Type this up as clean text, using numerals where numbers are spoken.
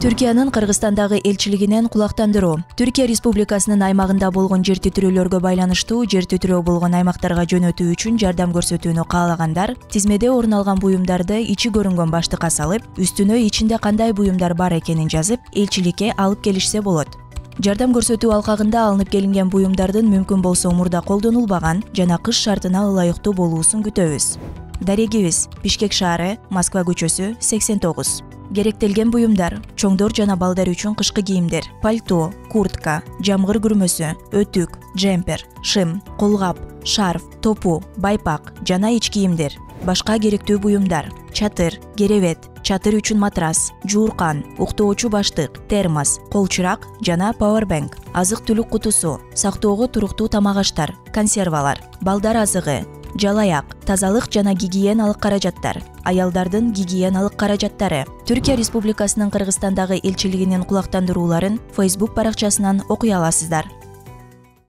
Түркиянын Кыргызстандагы элчилигинен кулактандыруу. Түркия Республикасынын аймагында болгон жер титирөөлөргө байланыштуу жер титирөө болгон аймактарга жөнөтүү үчүн жардам көрсөтүүнү каалагандар тизмеде орун алган буюмдарды ичи көрүнгөн баштыкка салып, үстүнө ичинде кандай буюмдар бар экенин жазып, элчиликке алып келишсе болот. Жардам көрсөтүү алкагында алынып келинген буюмдардын мүмкүн болсо мурда колдонулбаган жана кыш шартына ылайыктуу болуусун күтөбүз. Дарегибиз: Бишкек шаары, Москва көчөсү, 89. Керектелген буюмдар: чоңдор жана балдар үчүн кышкы кийимдер, пальто, куртка, жамгыр күрмөсү, өтүк, джемпер, шым, колгап, шарф, топу, байпак жана ич кийимдер. Башка керектүү буюмдар: чатыр, керебет, чатыр үчүн матрас, жууркан, уктоочу баштык, термос, колчурак жана пауэрбэнк, азык-түлүк кутусу, сактоого туруктуу тамак аштар, консервалар, балдар азыгы, жалаяк, тазалык жана гигиеналык каражаттар, аялдардын гигиеналык каражаттары. Түркия Республикасынын Кыргызстандагы элчилигинин кулактандырууларын Facebook баракчасынан окуй аласыздар.